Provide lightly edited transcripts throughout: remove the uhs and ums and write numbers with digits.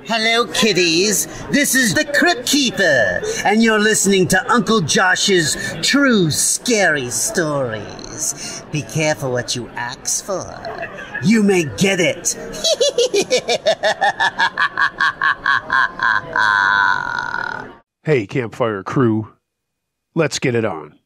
Hello, kiddies. This is the Crypt Keeper, and you're listening to Uncle Josh's True Scary Stories. Be careful what you ask for. You may get it. Hey, Campfire crew. Let's get it on.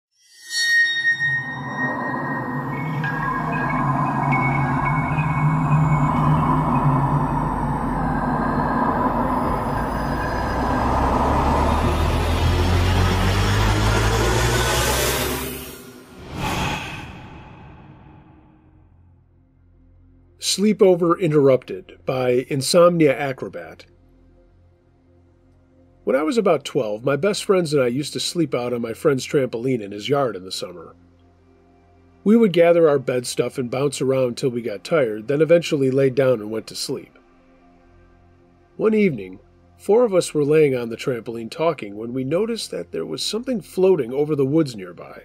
Sleepover Interrupted by Insomnia Acrobat. When I was about 12, my best friends and I used to sleep out on my friend's trampoline in his yard in the summer. We would gather our bed stuff and bounce around till we got tired, then eventually laid down and went to sleep. One evening, 4 of us were laying on the trampoline talking when we noticed that there was something floating over the woods nearby.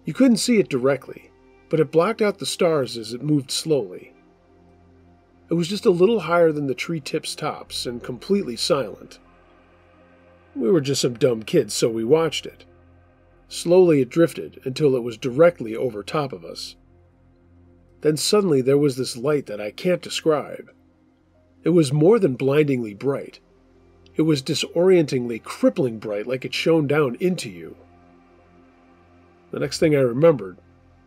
You couldn't see it directly, but it blocked out the stars as it moved slowly. It was just a little higher than the tree tips' tops and completely silent. We were just some dumb kids, so we watched it. Slowly it drifted until it was directly over top of us. Then suddenly there was this light that I can't describe. It was more than blindingly bright. It was disorientingly, crippling bright, like it shone down into you. The next thing I remembered,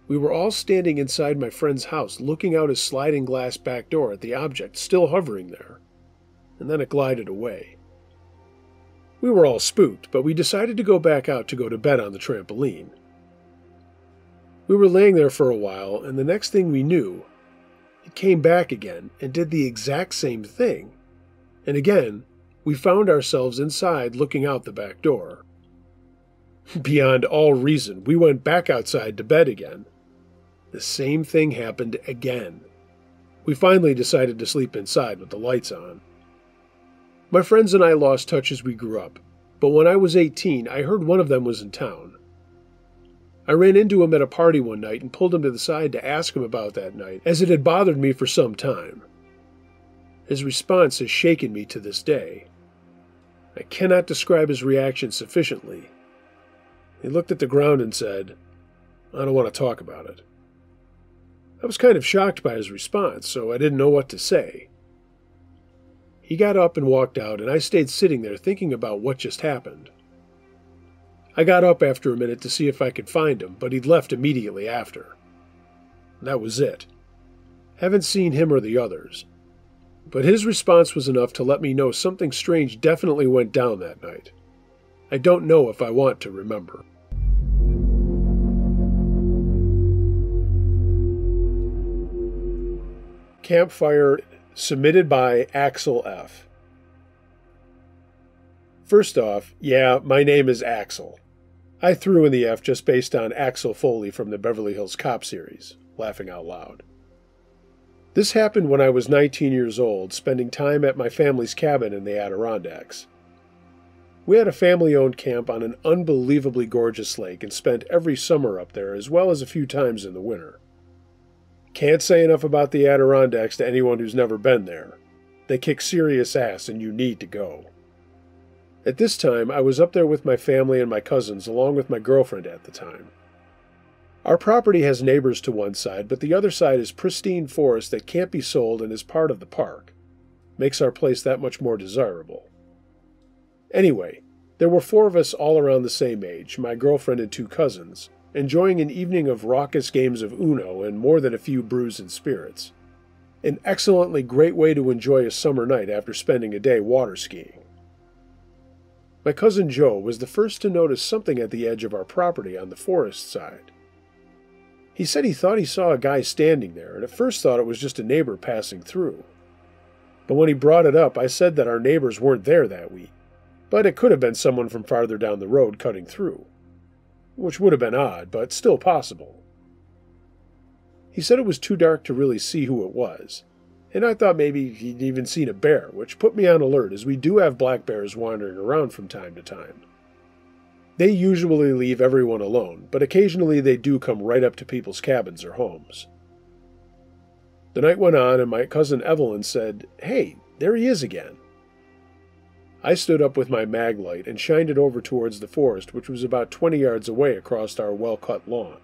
we were all standing inside my friend's house, looking out his sliding glass back door at the object still hovering there, and then it glided away. We were all spooked, but we decided to go back out to go to bed on the trampoline. We were laying there for a while, and the next thing we knew, it came back again and did the exact same thing. And again, we found ourselves inside looking out the back door. Beyond all reason, we went back outside to bed again. The same thing happened again. We finally decided to sleep inside with the lights on. My friends and I lost touch as we grew up, but when I was 18, I heard one of them was in town. I ran into him at a party one night and pulled him to the side to ask him about that night, as it had bothered me for some time. His response has shaken me to this day. I cannot describe his reaction sufficiently. He looked at the ground and said, "I don't want to talk about it." I was kind of shocked by his response, so I didn't know what to say. He got up and walked out, and I stayed sitting there thinking about what just happened. I got up after a minute to see if I could find him, but he'd left immediately after. That was it. Haven't seen him or the others. But his response was enough to let me know something strange definitely went down that night. I don't know if I want to remember. Campfire, submitted by Axel F. First off, yeah, my name is Axel. I threw in the F just based on Axel Foley from the Beverly Hills Cop series, laughing out loud. This happened when I was 19 years old, spending time at my family's cabin in the Adirondacks. We had a family-owned camp on an unbelievably gorgeous lake and spent every summer up there as well as a few times in the winter. Can't say enough about the Adirondacks to anyone who's never been there. They kick serious ass and you need to go. At this time, I was up there with my family and my cousins along with my girlfriend at the time. Our property has neighbors to one side, but the other side is pristine forest that can't be sold and is part of the park. Makes our place that much more desirable. Anyway, there were 4 of us all around the same age, my girlfriend and 2 cousins, enjoying an evening of raucous games of Uno and more than a few brews and spirits. An excellently great way to enjoy a summer night after spending a day water skiing. My cousin Joe was the first to notice something at the edge of our property on the forest side. He said he thought he saw a guy standing there, and at first thought it was just a neighbor passing through. But when he brought it up, I said that our neighbors weren't there that week, but it could have been someone from farther down the road cutting through. Which would have been odd, but still possible. He said it was too dark to really see who it was, and I thought maybe he'd even seen a bear, which put me on alert as we do have black bears wandering around from time to time. They usually leave everyone alone, but occasionally they do come right up to people's cabins or homes. The night went on, and my cousin Evelyn said, "Hey, there he is again." I stood up with my mag light and shined it over towards the forest, which was about 20 yards away across our well-cut lawn.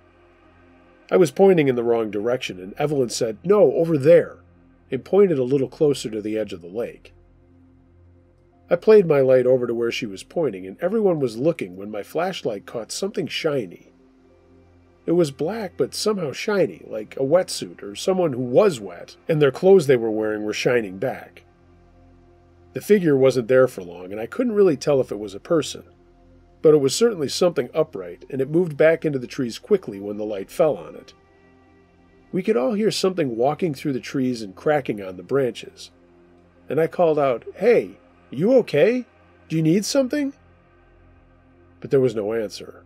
I was pointing in the wrong direction, and Evelyn said, "No, over there," and pointed a little closer to the edge of the lake. I played my light over to where she was pointing, and everyone was looking when my flashlight caught something shiny. It was black, but somehow shiny, like a wetsuit or someone who was wet, and their clothes they were wearing were shining back. The figure wasn't there for long, and I couldn't really tell if it was a person, but it was certainly something upright, and it moved back into the trees quickly when the light fell on it. We could all hear something walking through the trees and cracking on the branches, and I called out, "Hey, you okay? Do you need something?" But there was no answer.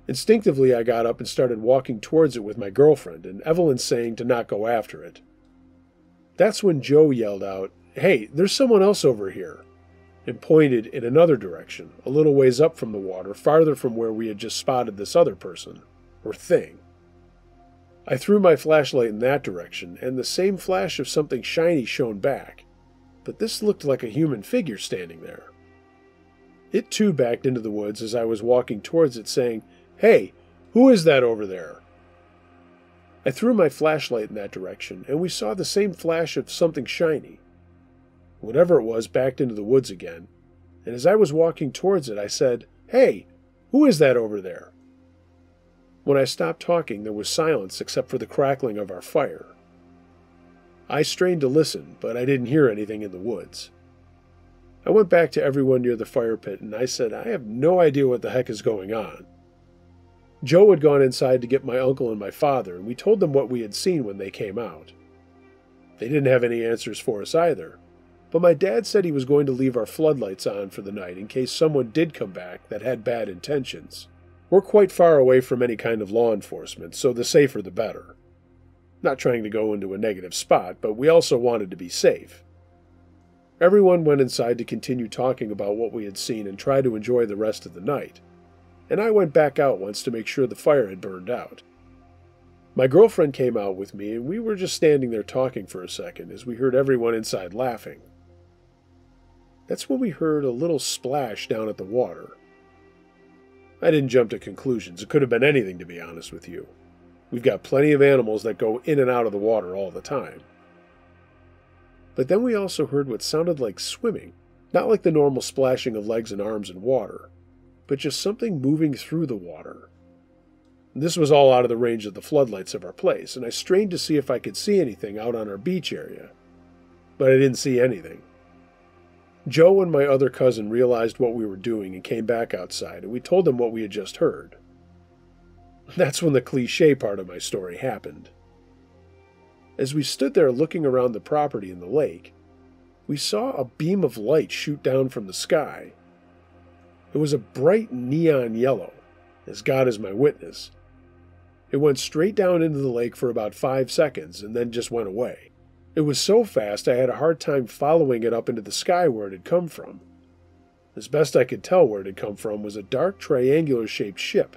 Instinctively, I got up and started walking towards it with my girlfriend, and Evelyn saying to not go after it. That's when Joe yelled out, "Hey, there's someone else over here," and pointed in another direction, a little ways up from the water, farther from where we had just spotted this other person, or thing. I threw my flashlight in that direction, and the same flash of something shiny shone back, but this looked like a human figure standing there. It too backed into the woods as I was walking towards it, saying, "Hey, who is that over there?" I threw my flashlight in that direction, and we saw the same flash of something shiny. Whatever it was backed into the woods again, and as I was walking towards it, I said, "Hey, who is that over there?" When I stopped talking, there was silence except for the crackling of our fire. I strained to listen, but I didn't hear anything in the woods. I went back to everyone near the fire pit, and I said, "I have no idea what the heck is going on." Joe had gone inside to get my uncle and my father, and we told them what we had seen when they came out. They didn't have any answers for us either, but my dad said he was going to leave our floodlights on for the night in case someone did come back that had bad intentions. We're quite far away from any kind of law enforcement, so the safer the better. Not trying to go into a negative spot, but we also wanted to be safe. Everyone went inside to continue talking about what we had seen and try to enjoy the rest of the night, and I went back out once to make sure the fire had burned out. My girlfriend came out with me, and we were just standing there talking for a second as we heard everyone inside laughing. That's when we heard a little splash down at the water. I didn't jump to conclusions. It could have been anything, to be honest with you. We've got plenty of animals that go in and out of the water all the time. But then we also heard what sounded like swimming, not like the normal splashing of legs and arms in water, but just something moving through the water. This was all out of the range of the floodlights of our place, and I strained to see if I could see anything out on our beach area, but I didn't see anything. Joe and my other cousin realized what we were doing and came back outside, and we told them what we had just heard. That's when the cliché part of my story happened. As we stood there looking around the property and the lake, we saw a beam of light shoot down from the sky. It was a bright neon yellow, as God is my witness. It went straight down into the lake for about 5 seconds and then just went away. It was so fast I had a hard time following it up into the sky where it had come from. As best I could tell where it had come from was a dark triangular-shaped ship,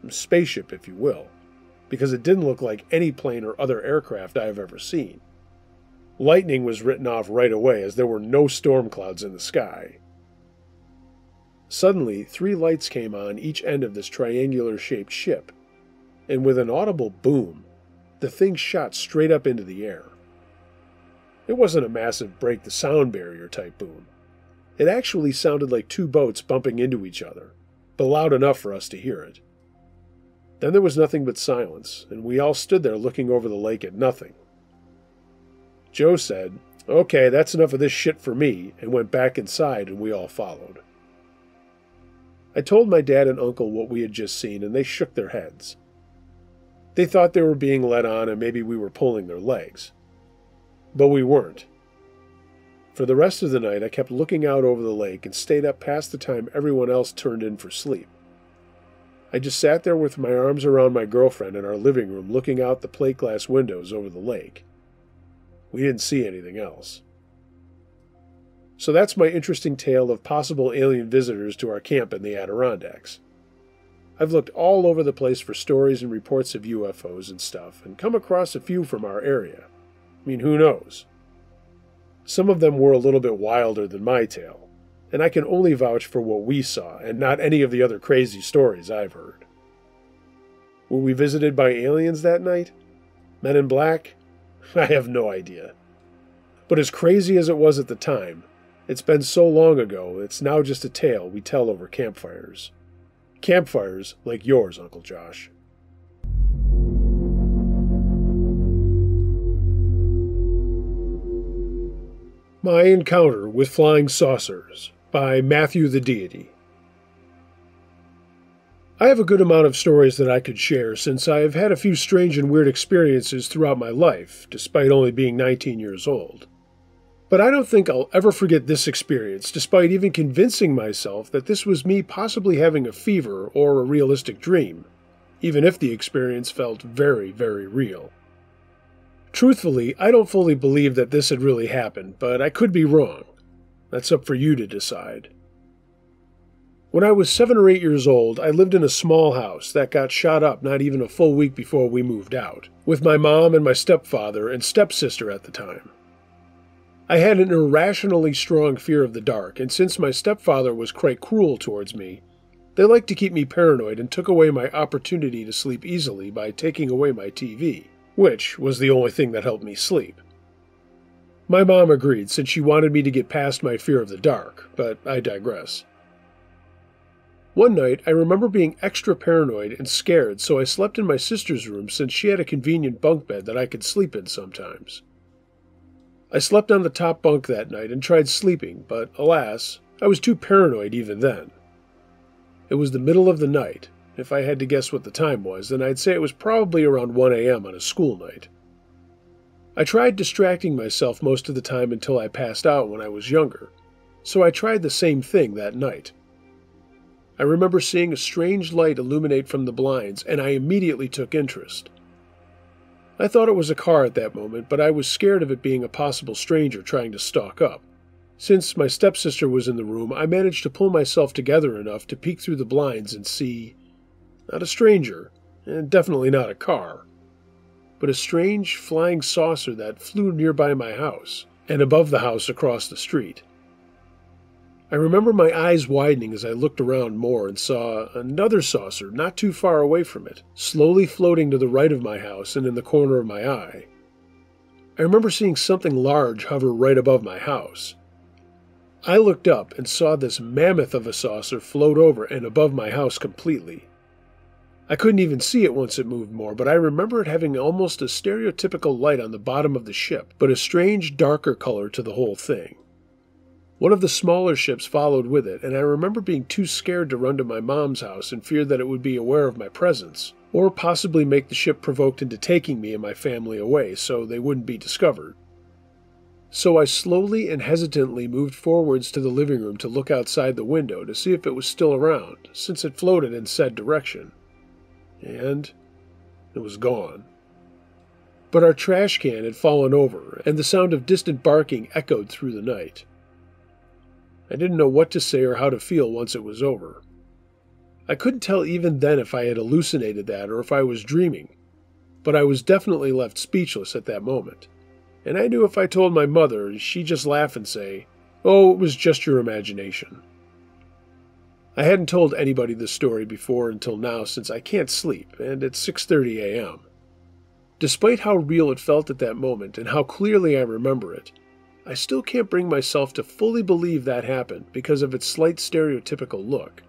a spaceship if you will, because it didn't look like any plane or other aircraft I have ever seen. Lightning was written off right away as there were no storm clouds in the sky. Suddenly, 3 lights came on each end of this triangular-shaped ship, and with an audible boom, the thing shot straight up into the air. It wasn't a massive break-the-sound barrier type boom. It actually sounded like 2 boats bumping into each other, but loud enough for us to hear it. Then there was nothing but silence, and we all stood there looking over the lake at nothing. Joe said, "Okay, that's enough of this shit for me," and went back inside, and we all followed. I told my dad and uncle what we had just seen, and they shook their heads. They thought they were being led on and maybe we were pulling their legs. But we weren't. For the rest of the night, I kept looking out over the lake and stayed up past the time everyone else turned in for sleep. I just sat there with my arms around my girlfriend in our living room looking out the plate glass windows over the lake. We didn't see anything else. So that's my interesting tale of possible alien visitors to our camp in the Adirondacks. I've looked all over the place for stories and reports of UFOs and stuff, and come across a few from our area. I mean, who knows? Some of them were a little bit wilder than my tale, and I can only vouch for what we saw, and not any of the other crazy stories I've heard. Were we visited by aliens that night? Men in black? I have no idea. But as crazy as it was at the time, it's been so long ago, it's now just a tale we tell over campfires. Campfires like yours, Uncle Josh. My Encounter with Flying Saucers by Matthew the Deity. I have a good amount of stories that I could share since I have had a few strange and weird experiences throughout my life, despite only being 19 years old. But I don't think I'll ever forget this experience, despite even convincing myself that this was me possibly having a fever or a realistic dream, even if the experience felt very, very real. Truthfully, I don't fully believe that this had really happened, but I could be wrong. That's up for you to decide. When I was 7 or 8 years old, I lived in a small house that got shot up not even a full week before we moved out, with my mom and my stepfather and stepsister at the time. I had an irrationally strong fear of the dark, and since my stepfather was quite cruel towards me, they liked to keep me paranoid and took away my opportunity to sleep easily by taking away my TV, which was the only thing that helped me sleep. My mom agreed since she wanted me to get past my fear of the dark, but I digress. One night, I remember being extra paranoid and scared, so I slept in my sister's room since she had a convenient bunk bed that I could sleep in sometimes. I slept on the top bunk that night and tried sleeping, but alas, I was too paranoid even then. It was the middle of the night. If I had to guess what the time was, then I'd say it was probably around 1 a.m. on a school night. I tried distracting myself most of the time until I passed out when I was younger, so I tried the same thing that night. I remember seeing a strange light illuminate from the blinds, and I immediately took interest. I thought it was a car at that moment, but I was scared of it being a possible stranger trying to stalk up. Since my stepsister was in the room, I managed to pull myself together enough to peek through the blinds and see, not a stranger, and definitely not a car, but a strange flying saucer that flew nearby my house, and above the house across the street. I remember my eyes widening as I looked around more and saw another saucer not too far away from it, slowly floating to the right of my house and in the corner of my eye. I remember seeing something large hover right above my house. I looked up and saw this mammoth of a saucer float over and above my house completely. I couldn't even see it once it moved more, but I remember it having almost a stereotypical light on the bottom of the ship, but a strange darker color to the whole thing. One of the smaller ships followed with it, and I remember being too scared to run to my mom's house and feared that it would be aware of my presence, or possibly make the ship provoked into taking me and my family away so they wouldn't be discovered. So I slowly and hesitantly moved forwards to the living room to look outside the window to see if it was still around, since it floated in said direction. And it was gone. But our trash can had fallen over, and the sound of distant barking echoed through the night. I didn't know what to say or how to feel once it was over. I couldn't tell even then if I had hallucinated that or if I was dreaming, but I was definitely left speechless at that moment. And I knew if I told my mother, she'd just laugh and say, "Oh, it was just your imagination." I hadn't told anybody this story before until now since I can't sleep, and it's 6:30 a.m. Despite how real it felt at that moment and how clearly I remember it, I still can't bring myself to fully believe that happened because of its slight stereotypical look.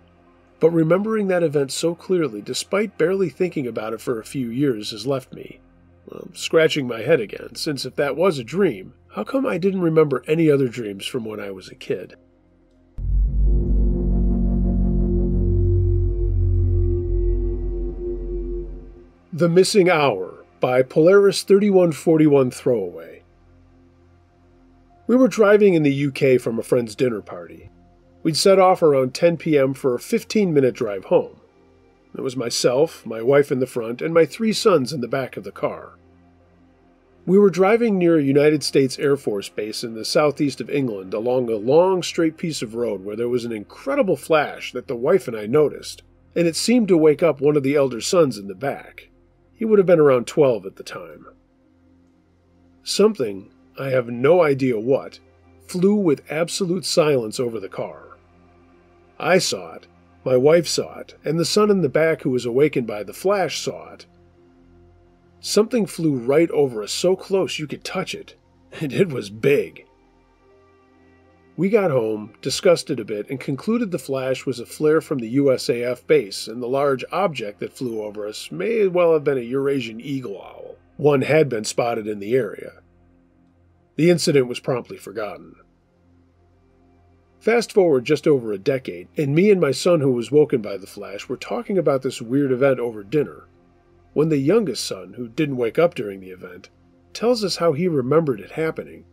But remembering that event so clearly, despite barely thinking about it for a few years, has left me, scratching my head again, since if that was a dream, how come I didn't remember any other dreams from when I was a kid? The Missing Hour by Polaris 3141 Throwaway. We were driving in the UK from a friend's dinner party. We'd set off around 10 p.m. for a 15-minute drive home. It was myself, my wife in the front, and my 3 sons in the back of the car. We were driving near a United States Air Force base in the southeast of England along a long, straight piece of road where there was an incredible flash that the wife and I noticed, and it seemed to wake up one of the elder sons in the back. He would have been around 12 at the time. Something, I have no idea what, flew with absolute silence over the car. I saw it, my wife saw it, and the son in the back who was awakened by the flash saw it. Something flew right over us so close you could touch it, and it was big. We got home, discussed it a bit, and concluded the flash was a flare from the USAF base, and the large object that flew over us may well have been a Eurasian eagle owl. One had been spotted in the area. The incident was promptly forgotten. Fast forward just over a decade, and me and my son who was woken by the flash were talking about this weird event over dinner, when the youngest son, who didn't wake up during the event, tells us how he remembered it happening.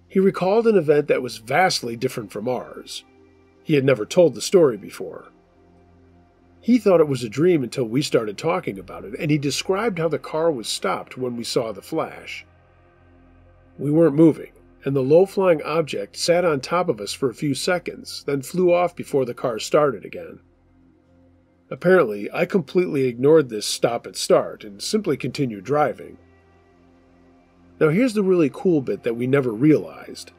He recalled an event that was vastly different from ours. He had never told the story before. He thought it was a dream until we started talking about it, and he described how the car was stopped when we saw the flash. We weren't moving, and the low-flying object sat on top of us for a few seconds, then flew off before the car started again. Apparently, I completely ignored this stop and start and simply continued driving. Now here's the really cool bit that we never realized.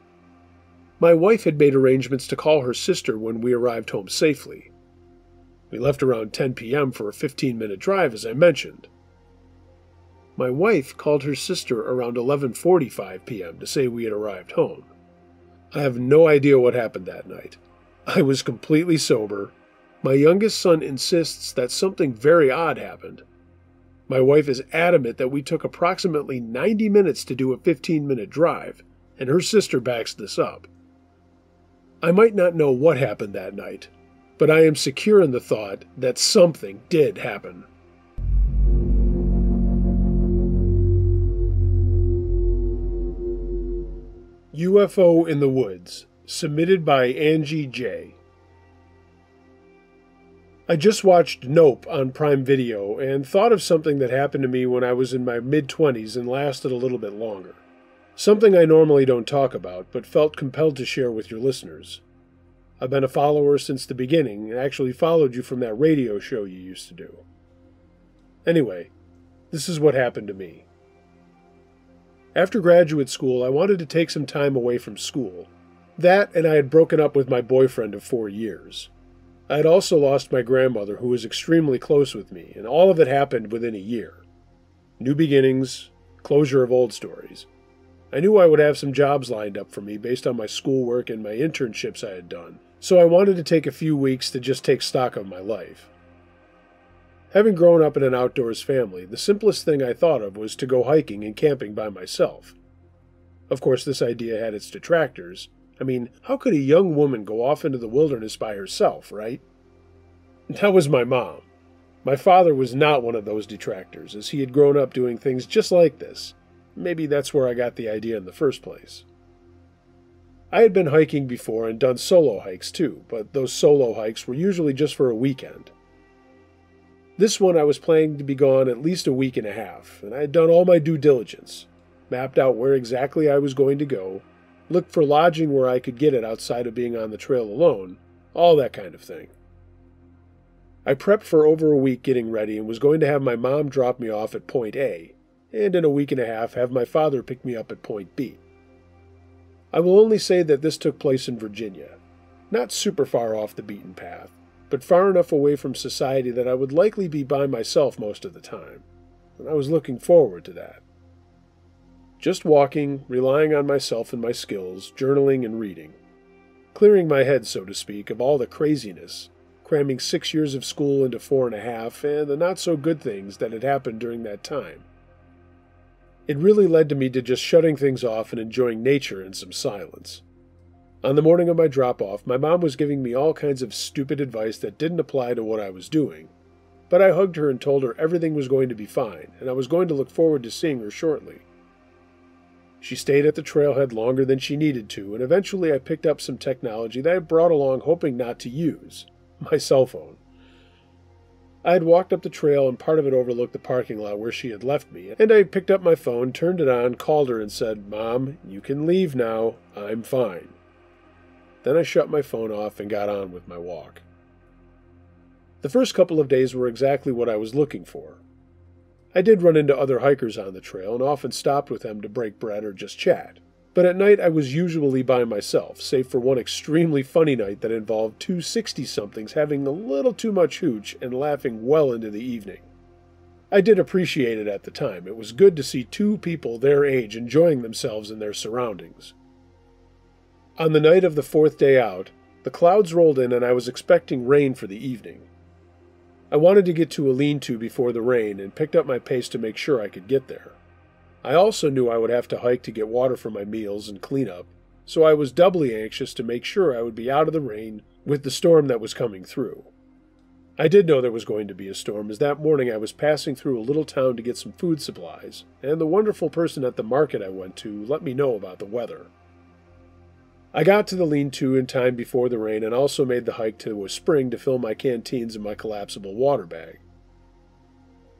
My wife had made arrangements to call her sister when we arrived home safely. We left around 10 p.m. for a 15-minute drive, as I mentioned. My wife called her sister around 11:45 p.m. to say we had arrived home. I have no idea what happened that night. I was completely sober. My youngest son insists that something very odd happened. My wife is adamant that we took approximately 90 minutes to do a 15-minute drive, and her sister backs this up. I might not know what happened that night, but I am secure in the thought that something did happen. UFO in the Woods, submitted by Angie J. I just watched Nope on Prime Video and thought of something that happened to me when I was in my mid-20s and lasted a little bit longer. Something I normally don't talk about, but felt compelled to share with your listeners. I've been a follower since the beginning and actually followed you from that radio show you used to do. Anyway, this is what happened to me. After graduate school, I wanted to take some time away from school. That, and I had broken up with my boyfriend of 4 years. I had also lost my grandmother, who was extremely close with me, and all of it happened within a year. New beginnings, closure of old stories. I knew I would have some jobs lined up for me based on my schoolwork and my internships I had done, so I wanted to take a few weeks to just take stock of my life. Having grown up in an outdoors family, the simplest thing I thought of was to go hiking and camping by myself. Of course, this idea had its detractors. I mean, how could a young woman go off into the wilderness by herself, right? That was my mom. My father was not one of those detractors, as he had grown up doing things just like this. Maybe that's where I got the idea in the first place. I had been hiking before and done solo hikes too, but those solo hikes were usually just for a weekend. This one I was planning to be gone at least a week and a half, and I had done all my due diligence, mapped out where exactly I was going to go, looked for lodging where I could get it outside of being on the trail alone, all that kind of thing. I prepped for over a week getting ready and was going to have my mom drop me off at point A, and in a week and a half have my father pick me up at point B. I will only say that this took place in Virginia, not super far off the beaten path, but far enough away from society that I would likely be by myself most of the time, and I was looking forward to that. Just walking, relying on myself and my skills, journaling and reading. Clearing my head, so to speak, of all the craziness, cramming 6 years of school into 4.5, and the not-so-good things that had happened during that time. It really led to me to just shutting things off and enjoying nature and some silence. On the morning of my drop-off, my mom was giving me all kinds of stupid advice that didn't apply to what I was doing, but I hugged her and told her everything was going to be fine, and I was going to look forward to seeing her shortly. She stayed at the trailhead longer than she needed to, and eventually I picked up some technology that I brought along hoping not to use, my cell phone. I had walked up the trail and part of it overlooked the parking lot where she had left me, and I picked up my phone, turned it on, called her and said, "Mom, you can leave now. I'm fine." Then I shut my phone off and got on with my walk. The first couple of days were exactly what I was looking for. I did run into other hikers on the trail and often stopped with them to break bread or just chat. But at night I was usually by myself, save for one extremely funny night that involved two 60-somethings having a little too much hooch and laughing well into the evening. I did appreciate it at the time. It was good to see two people their age enjoying themselves in their surroundings. On the night of the fourth day out, the clouds rolled in and I was expecting rain for the evening. I wanted to get to a lean-to before the rain and picked up my pace to make sure I could get there. I also knew I would have to hike to get water for my meals and clean up, so I was doubly anxious to make sure I would be out of the rain with the storm that was coming through. I did know there was going to be a storm, as that morning I was passing through a little town to get some food supplies, and the wonderful person at the market I went to let me know about the weather. I got to the lean-to in time before the rain and also made the hike to a spring to fill my canteens and my collapsible water bag.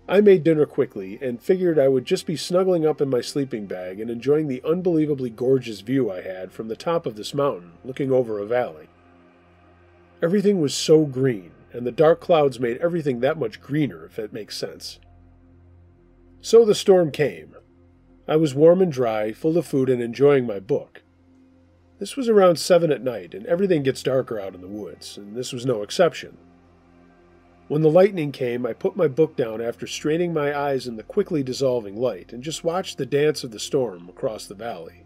I made dinner quickly and figured I would just be snuggling up in my sleeping bag and enjoying the unbelievably gorgeous view I had from the top of this mountain, looking over a valley. Everything was so green, and the dark clouds made everything that much greener, if it makes sense. So the storm came. I was warm and dry, full of food, and enjoying my book. This was around 7 at night, and everything gets darker out in the woods, and this was no exception. When the lightning came, I put my book down after straining my eyes in the quickly dissolving light, and just watched the dance of the storm across the valley.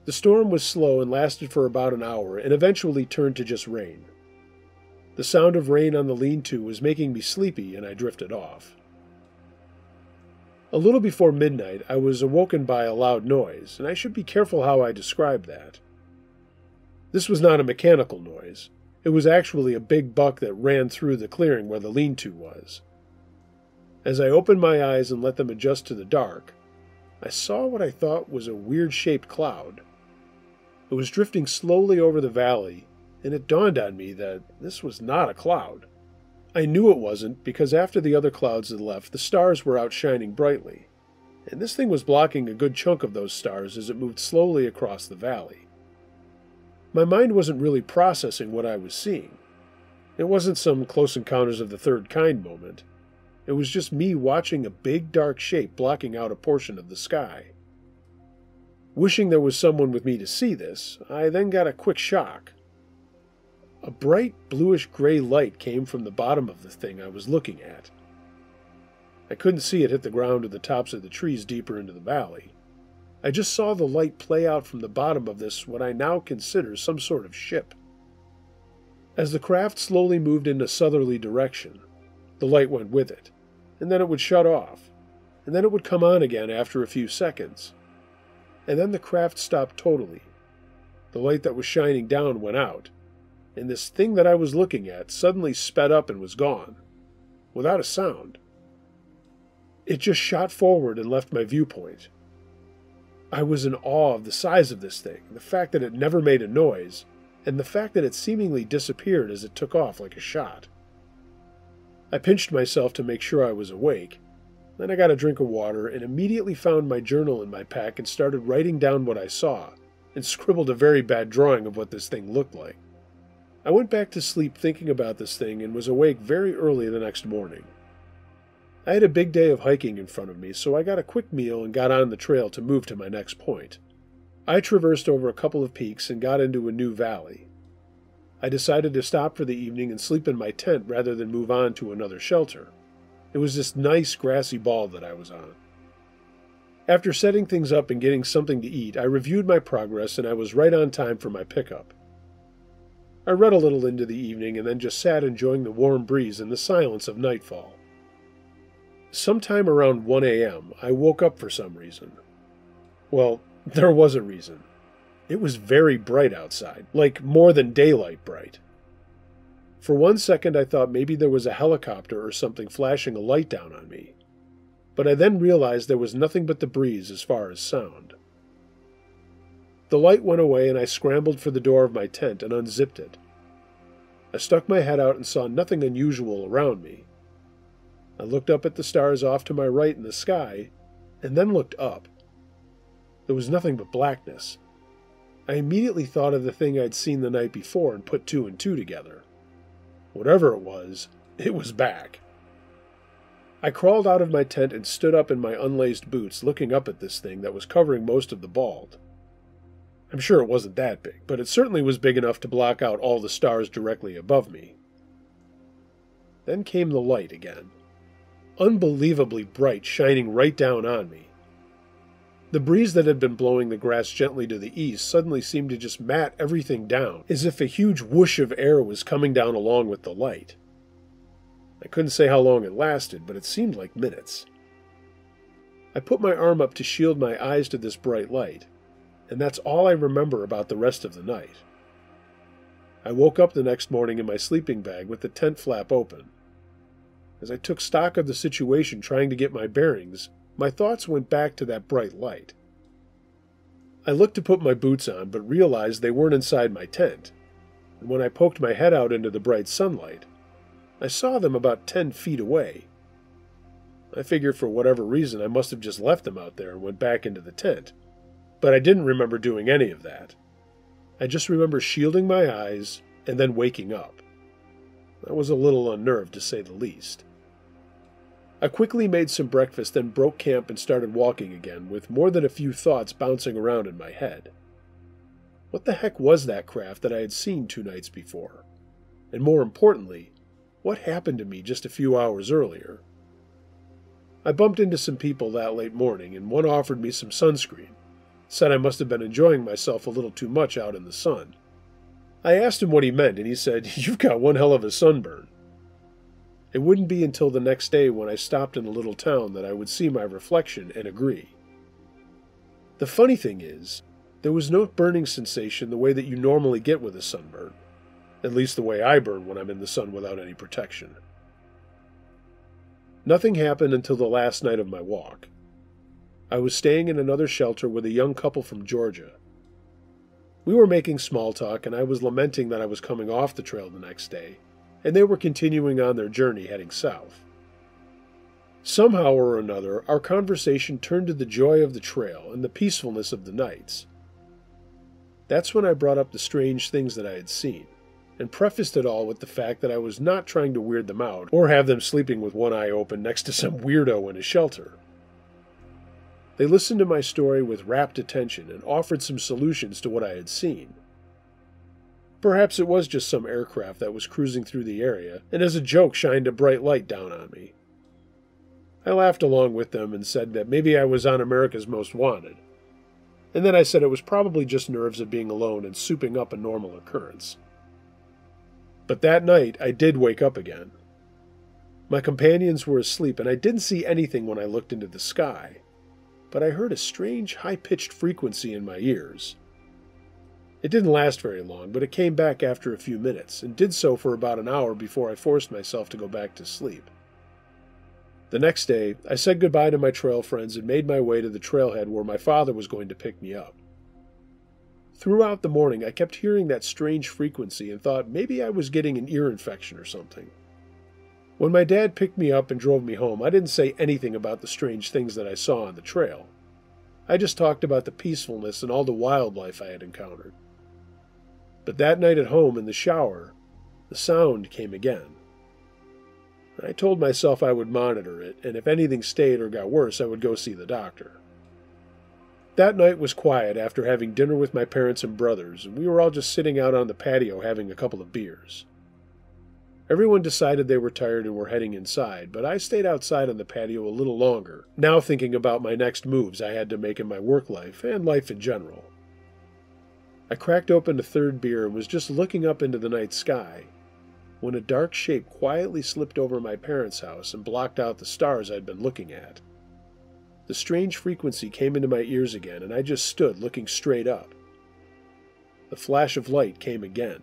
The storm was slow and lasted for about an hour, and eventually turned to just rain. The sound of rain on the lean-to was making me sleepy, and I drifted off. A little before midnight, I was awoken by a loud noise, and I should be careful how I describe that. This was not a mechanical noise. It was actually a big buck that ran through the clearing where the lean-to was. As I opened my eyes and let them adjust to the dark, I saw what I thought was a weird-shaped cloud. It was drifting slowly over the valley, and it dawned on me that this was not a cloud. I knew it wasn't because after the other clouds had left, the stars were out shining brightly, and this thing was blocking a good chunk of those stars as it moved slowly across the valley. My mind wasn't really processing what I was seeing. It wasn't some Close Encounters of the Third Kind moment. It was just me watching a big dark shape blocking out a portion of the sky. Wishing there was someone with me to see this, I then got a quick shock. A bright bluish-gray light came from the bottom of the thing I was looking at. I couldn't see it hit the ground or the tops of the trees deeper into the valley. I just saw the light play out from the bottom of this what I now consider some sort of ship. As the craft slowly moved in a southerly direction, the light went with it, and then it would shut off, and then it would come on again after a few seconds. And then the craft stopped totally. The light that was shining down went out, and this thing that I was looking at suddenly sped up and was gone, without a sound. It just shot forward and left my viewpoint. I was in awe of the size of this thing, the fact that it never made a noise, and the fact that it seemingly disappeared as it took off like a shot. I pinched myself to make sure I was awake. Then I got a drink of water and immediately found my journal in my pack and started writing down what I saw, and scribbled a very bad drawing of what this thing looked like. I went back to sleep thinking about this thing and was awake very early the next morning. I had a big day of hiking in front of me, so I got a quick meal and got on the trail to move to my next point. I traversed over a couple of peaks and got into a new valley. I decided to stop for the evening and sleep in my tent rather than move on to another shelter. It was this nice grassy bald that I was on. After setting things up and getting something to eat, I reviewed my progress and I was right on time for my pickup. I read a little into the evening and then just sat enjoying the warm breeze and the silence of nightfall. Sometime around 1 a.m., I woke up for some reason. Well, there was a reason. It was very bright outside, like more than daylight bright. For 1 second I thought maybe there was a helicopter or something flashing a light down on me, but I then realized there was nothing but the breeze as far as sound. The light went away and I scrambled for the door of my tent and unzipped it. I stuck my head out and saw nothing unusual around me. I looked up at the stars off to my right in the sky, and then looked up. There was nothing but blackness. I immediately thought of the thing I'd seen the night before and put 2 and 2 together. Whatever it was back. I crawled out of my tent and stood up in my unlaced boots, looking up at this thing that was covering most of the bald. I'm sure it wasn't that big, but it certainly was big enough to block out all the stars directly above me. Then came the light again, unbelievably bright, shining right down on me. The breeze that had been blowing the grass gently to the east suddenly seemed to just mat everything down, as if a huge whoosh of air was coming down along with the light. I couldn't say how long it lasted, but it seemed like minutes. I put my arm up to shield my eyes to this bright light, and that's all I remember about the rest of the night. I woke up the next morning in my sleeping bag with the tent flap open. As I took stock of the situation, trying to get my bearings, my thoughts went back to that bright light. I looked to put my boots on, but realized they weren't inside my tent, and when I poked my head out into the bright sunlight, I saw them about 10 feet away. I figured for whatever reason I must have just left them out there and went back into the tent, but I didn't remember doing any of that. I just remember shielding my eyes and then waking up. I was a little unnerved, to say the least. I quickly made some breakfast, then broke camp and started walking again, with more than a few thoughts bouncing around in my head. What the heck was that craft that I had seen 2 nights before? And more importantly, what happened to me just a few hours earlier? I bumped into some people that late morning, and one offered me some sunscreen. Said I must have been enjoying myself a little too much out in the sun. I asked him what he meant, and he said, "You've got one hell of a sunburn." It wouldn't be until the next day when I stopped in a little town that I would see my reflection and agree. The funny thing is, there was no burning sensation the way that you normally get with a sunburn. At least the way I burn when I'm in the sun without any protection. Nothing happened until the last night of my walk. I was staying in another shelter with a young couple from Georgia. We were making small talk, and I was lamenting that I was coming off the trail the next day, and they were continuing on their journey heading south. Somehow or another, our conversation turned to the joy of the trail and the peacefulness of the nights. That's when I brought up the strange things that I had seen, and prefaced it all with the fact that I was not trying to weird them out or have them sleeping with one eye open next to some weirdo in a shelter. They listened to my story with rapt attention and offered some solutions to what I had seen. Perhaps it was just some aircraft that was cruising through the area, and as a joke shined a bright light down on me. I laughed along with them and said that maybe I was on America's Most Wanted, and then I said it was probably just nerves of being alone and souping up a normal occurrence. But that night I did wake up again. My companions were asleep, and I didn't see anything when I looked into the sky, but I heard a strange high-pitched frequency in my ears. It didn't last very long, but it came back after a few minutes, and did so for about an hour before I forced myself to go back to sleep. The next day, I said goodbye to my trail friends and made my way to the trailhead where my father was going to pick me up. Throughout the morning, I kept hearing that strange frequency and thought maybe I was getting an ear infection or something. When my dad picked me up and drove me home, I didn't say anything about the strange things that I saw on the trail. I just talked about the peacefulness and all the wildlife I had encountered. But that night at home in the shower, the sound came again. I told myself I would monitor it, and if anything stayed or got worse, I would go see the doctor. That night was quiet after having dinner with my parents and brothers, and we were all just sitting out on the patio having a couple of beers. Everyone decided they were tired and were heading inside, but I stayed outside on the patio a little longer, now thinking about my next moves I had to make in my work life and life in general. I cracked open a third beer and was just looking up into the night sky when a dark shape quietly slipped over my parents' house and blocked out the stars I'd been looking at. The strange frequency came into my ears again, and I just stood looking straight up. The flash of light came again,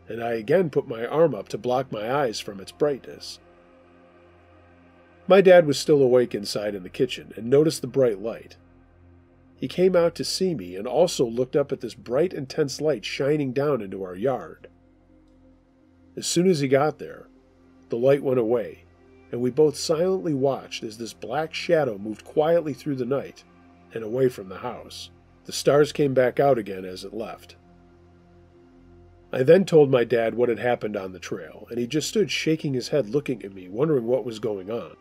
and I again put my arm up to block my eyes from its brightness. My dad was still awake inside in the kitchen and noticed the bright light. He came out to see me and also looked up at this bright, intense light shining down into our yard. As soon as he got there, the light went away, and we both silently watched as this black shadow moved quietly through the night and away from the house. The stars came back out again as it left. I then told my dad what had happened on the trail, and he just stood shaking his head looking at me, wondering what was going on.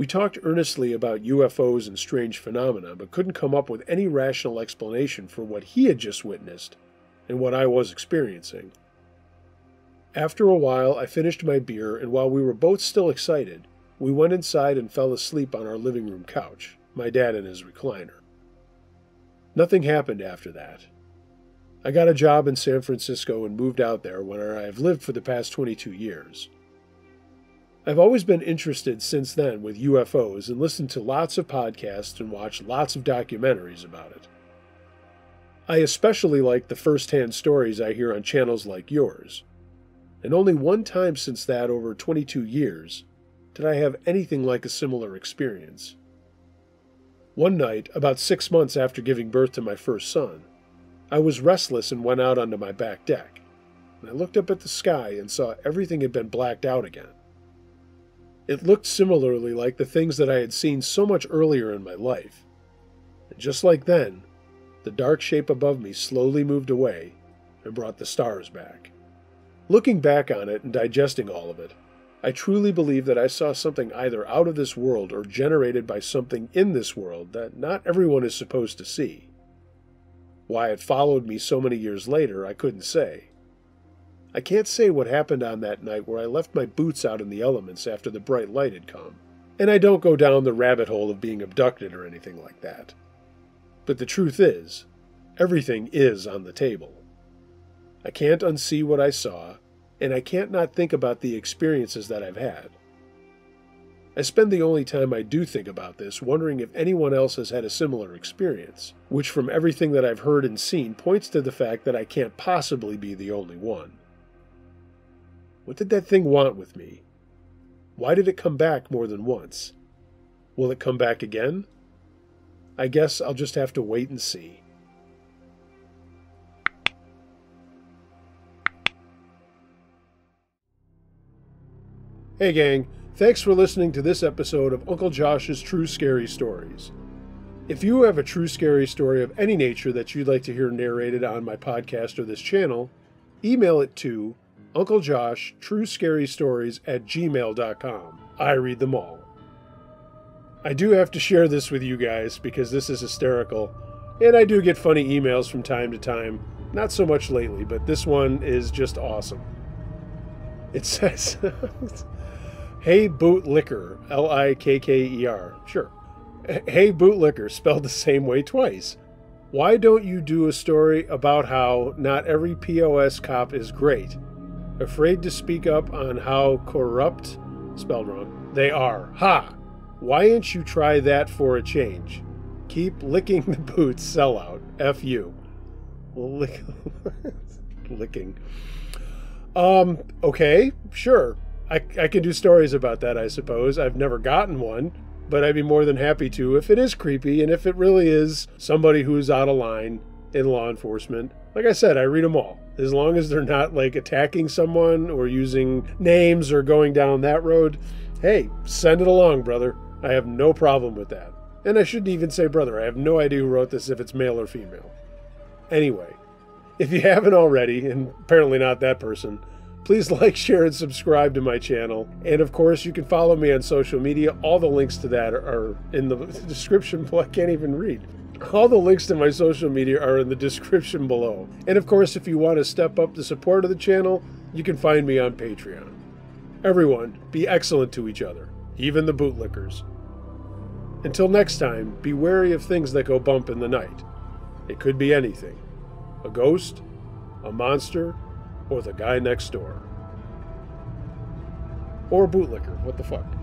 We talked earnestly about UFOs and strange phenomena, but couldn't come up with any rational explanation for what he had just witnessed and what I was experiencing. After a while, I finished my beer, and while we were both still excited, we went inside and fell asleep on our living room couch, my dad in his recliner. Nothing happened after that. I got a job in San Francisco and moved out there, where I have lived for the past 22 years. I've always been interested since then with UFOs and listened to lots of podcasts and watched lots of documentaries about it. I especially like the first-hand stories I hear on channels like yours. And only one time since that, over 22 years, did I have anything like a similar experience. One night, about 6 months after giving birth to my first son, I was restless and went out onto my back deck. And I looked up at the sky and saw everything had been blacked out again. It looked similarly like the things that I had seen so much earlier in my life. And just like then, the dark shape above me slowly moved away and brought the stars back. Looking back on it and digesting all of it, I truly believe that I saw something either out of this world or generated by something in this world that not everyone is supposed to see. Why it followed me so many years later, I couldn't say. I can't say what happened on that night where I left my boots out in the elements after the bright light had come, and I don't go down the rabbit hole of being abducted or anything like that. But the truth is, everything is on the table. I can't unsee what I saw, and I can't not think about the experiences that I've had. I spend the only time I do think about this wondering if anyone else has had a similar experience, which from everything that I've heard and seen points to the fact that I can't possibly be the only one. What did that thing want with me? Why did it come back more than once? Will it come back again? I guess I'll just have to wait and see. Hey gang, thanks for listening to this episode of Uncle Josh's True Scary Stories. If you have a true scary story of any nature that you'd like to hear narrated on my podcast or this channel, email it to unclejoshtruescarystories@gmail.com. I read them all. I do have to share this with you guys because this is hysterical, and I do get funny emails from time to time. Not so much lately, but this one is just awesome. It says, Hey Bootlicker, L-I-K-K-E-R. Sure. Hey Bootlicker, spelled the same way twice. Why don't you do a story about how not every POS cop is great? Afraid to speak up on how corrupt, spelled wrong, they are. Ha! Why didn't you try that for a change? Keep licking the boots, sellout. F you. Licking. Okay, sure. I can do stories about that, I suppose. I've never gotten one, but I'd be more than happy to if it is creepy and if it really is somebody who's out of line in law enforcement. Like I said, I read them all. As long as they're not like attacking someone or using names or going down that road, hey, send it along, brother. I have no problem with that. And I shouldn't even say brother. I have no idea who wrote this, if it's male or female. Anyway, if you haven't already, and apparently not that person, please like, share, and subscribe to my channel. And of course, you can follow me on social media. All the links to that are in the description below. I can't even read. All the links to my social media are in the description below. And of course, if you want to step up the support of the channel, you can find me on Patreon. Everyone, be excellent to each other, even the bootlickers. Until next time, be wary of things that go bump in the night. It could be anything. A ghost, a monster, or the guy next door. Or a bootlicker, what the fuck.